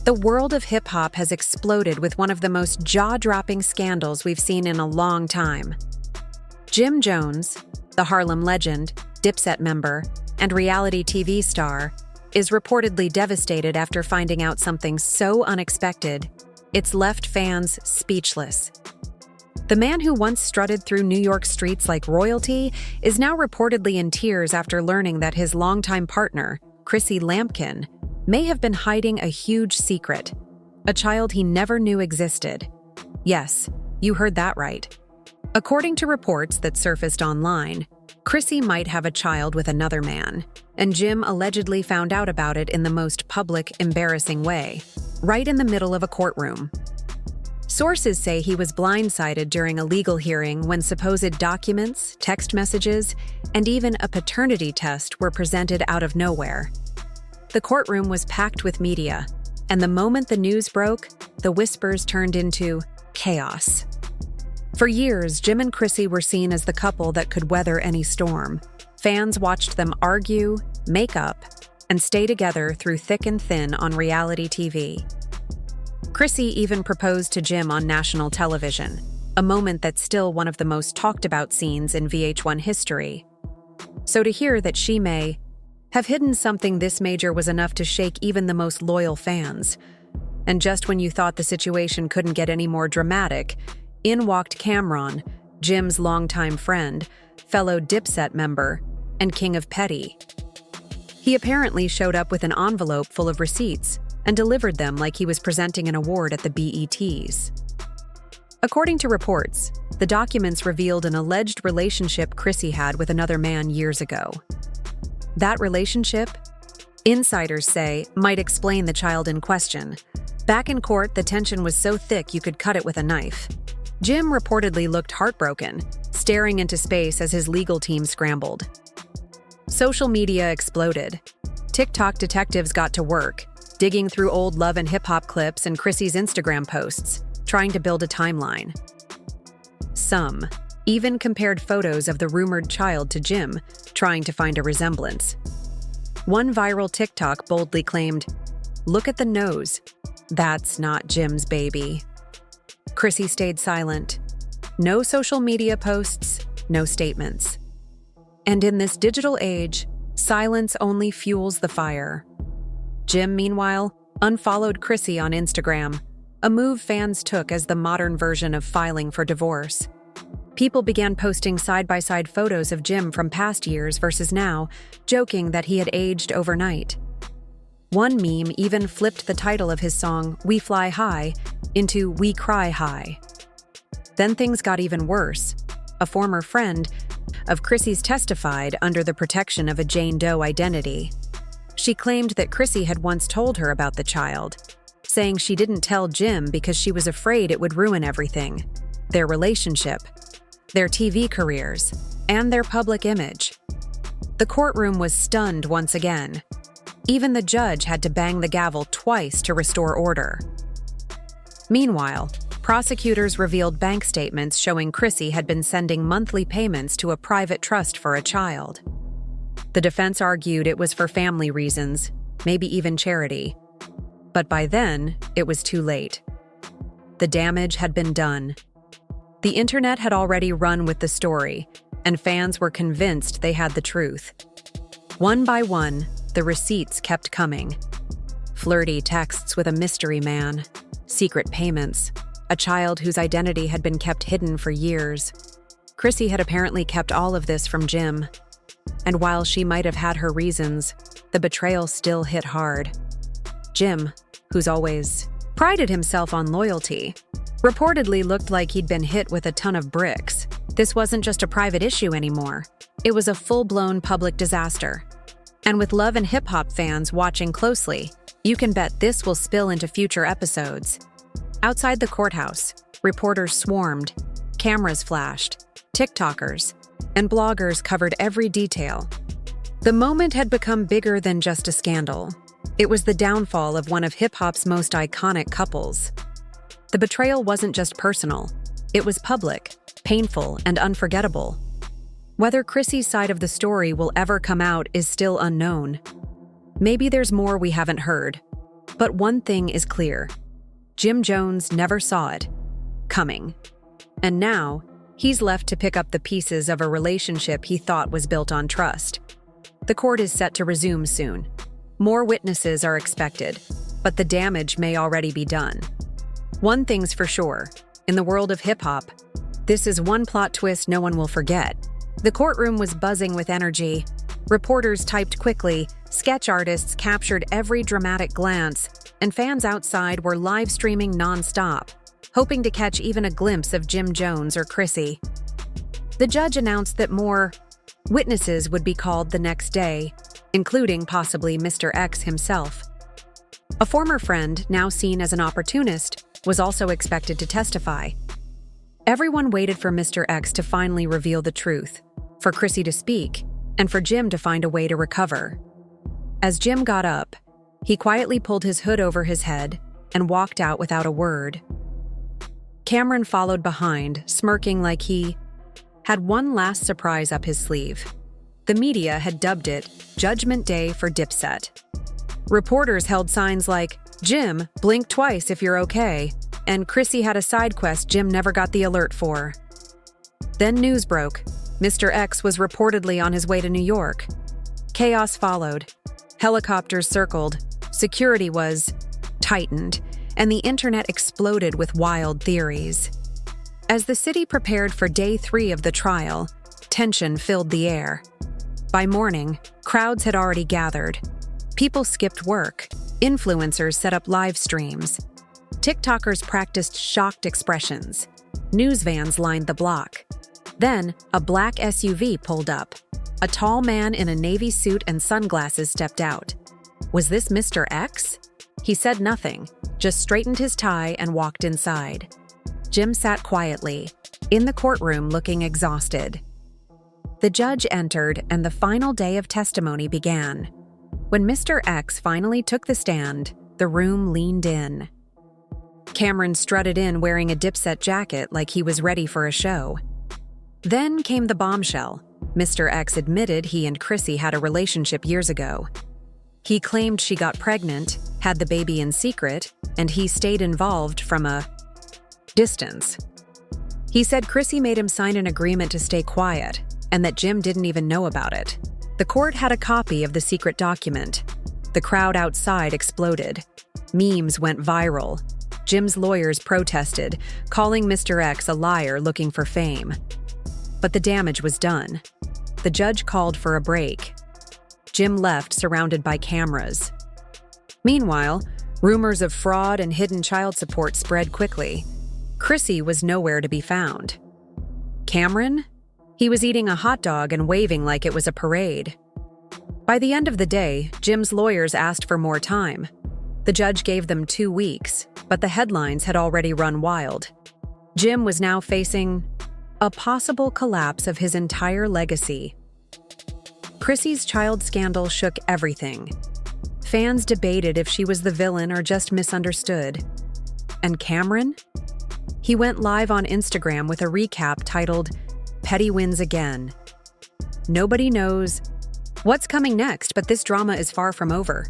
The world of hip-hop has exploded with one of the most jaw-dropping scandals we've seen in a long time. Jim Jones, the Harlem legend, Dipset member, and reality TV star, is reportedly devastated after finding out something so unexpected, it's left fans speechless. The man who once strutted through New York streets like royalty is now reportedly in tears after learning that his longtime partner, Chrissy Lampkin, may have been hiding a huge secret, a child he never knew existed. Yes, you heard that right. According to reports that surfaced online, Chrissy might have a child with another man, and Jim allegedly found out about it in the most public, embarrassing way, right in the middle of a courtroom. Sources say he was blindsided during a legal hearing when supposed documents, text messages, and even a paternity test were presented out of nowhere. The courtroom was packed with media, and the moment the news broke, the whispers turned into chaos. For years, Jim and Chrissy were seen as the couple that could weather any storm. Fans watched them argue, make up, and stay together through thick and thin on reality TV. Chrissy even proposed to Jim on national television, a moment that's still one of the most talked about scenes in VH1 history. So to hear that she may have hidden something this major was enough to shake even the most loyal fans. And just when you thought the situation couldn't get any more dramatic, in walked Cameron, Jim's longtime friend, fellow Dipset member, and king of petty. He apparently showed up with an envelope full of receipts and delivered them like he was presenting an award at the BETs. According to reports, the documents revealed an alleged relationship Chrissy had with another man years ago. That relationship, insiders say, might explain the child in question. Back in court, the tension was so thick you could cut it with a knife. Jim reportedly looked heartbroken, staring into space as his legal team scrambled. Social media exploded. TikTok detectives got to work, digging through old love and hip-hop clips and Chrissy's Instagram posts, trying to build a timeline. Some even compared photos of the rumored child to Jim, trying to find a resemblance. One viral TikTok boldly claimed, "Look at the nose. That's not Jim's baby." Chrissy stayed silent. No social media posts, no statements. And in this digital age, silence only fuels the fire. Jim, meanwhile, unfollowed Chrissy on Instagram, a move fans took as the modern version of filing for divorce. People began posting side-by-side photos of Jim from past years versus now, joking that he had aged overnight. One meme even flipped the title of his song, "We Fly High," into "We Cry High." Then things got even worse. A former friend of Chrissy's testified under the protection of a Jane Doe identity. She claimed that Chrissy had once told her about the child, saying she didn't tell Jim because she was afraid it would ruin everything: their relationship, their TV careers, and their public image. The courtroom was stunned once again. Even the judge had to bang the gavel twice to restore order. Meanwhile, prosecutors revealed bank statements showing Chrissy had been sending monthly payments to a private trust for a child. The defense argued it was for family reasons, maybe even charity. But by then, it was too late. The damage had been done. The internet had already run with the story, and fans were convinced they had the truth. One by one, the receipts kept coming. Flirty texts with a mystery man, secret payments, a child whose identity had been kept hidden for years. Chrissy had apparently kept all of this from Jim. And while she might have had her reasons, the betrayal still hit hard. Jim, who's always prided himself on loyalty, reportedly looked like he'd been hit with a ton of bricks. This wasn't just a private issue anymore. It was a full-blown public disaster. And with love and hip-hop fans watching closely, you can bet this will spill into future episodes. Outside the courthouse, reporters swarmed, cameras flashed, TikTokers and bloggers covered every detail. The moment had become bigger than just a scandal. It was the downfall of one of hip-hop's most iconic couples. The betrayal wasn't just personal. It was public, painful, and unforgettable. Whether Chrissy's side of the story will ever come out is still unknown. Maybe there's more we haven't heard. But one thing is clear. Jim Jones never saw it coming. And now, he's left to pick up the pieces of a relationship he thought was built on trust. The court is set to resume soon. More witnesses are expected, but the damage may already be done. One thing's for sure, in the world of hip-hop, this is one plot twist no one will forget. The courtroom was buzzing with energy. Reporters typed quickly, sketch artists captured every dramatic glance, and fans outside were live streaming non-stop, hoping to catch even a glimpse of Jim Jones or Chrissy. The judge announced that more witnesses would be called the next day, including possibly Mr. X himself. A former friend, now seen as an opportunist, was also expected to testify. Everyone waited for Mr. X to finally reveal the truth, for Chrissy to speak, and for Jim to find a way to recover. As Jim got up, he quietly pulled his hood over his head and walked out without a word. Cameron followed behind, smirking like he had one last surprise up his sleeve. The media had dubbed it Judgment Day for Dipset. Reporters held signs like, "Jim, blink twice if you're okay," and Chrissy had a side quest Jim never got the alert for. Then news broke. Mr. X was reportedly on his way to New York. Chaos followed. Helicopters circled. Security was tightened, and the internet exploded with wild theories. As the city prepared for day 3 of the trial, tension filled the air. By morning, crowds had already gathered. People skipped work. Influencers set up live streams. TikTokers practiced shocked expressions. News vans lined the block. Then, a black SUV pulled up. A tall man in a navy suit and sunglasses stepped out. Was this Mr. X? He said nothing, just straightened his tie and walked inside. Jim sat quietly, in the courtroom looking exhausted. The judge entered and the final day of testimony began. When Mr. X finally took the stand, the room leaned in. Cameron strutted in wearing a Dipset jacket like he was ready for a show. Then came the bombshell. Mr. X admitted he and Chrissy had a relationship years ago. He claimed she got pregnant, had the baby in secret, and he stayed involved from a distance. He said Chrissy made him sign an agreement to stay quiet, and that Jim didn't even know about it. The court had a copy of the secret document. The crowd outside exploded. Memes went viral. Jim's lawyers protested, calling Mr. X a liar looking for fame. But the damage was done. The judge called for a break. Jim left, surrounded by cameras. Meanwhile, rumors of fraud and hidden child support spread quickly. Chrissy was nowhere to be found. Cameron? He was eating a hot dog and waving like it was a parade. By the end of the day, Jim's lawyers asked for more time. The judge gave them 2 weeks, but the headlines had already run wild. Jim was now facing a possible collapse of his entire legacy. Chrissy's child scandal shook everything. Fans debated if she was the villain or just misunderstood. And Cameron? He went live on Instagram with a recap titled, "Petty Wins Again." Nobody knows what's coming next, but this drama is far from over.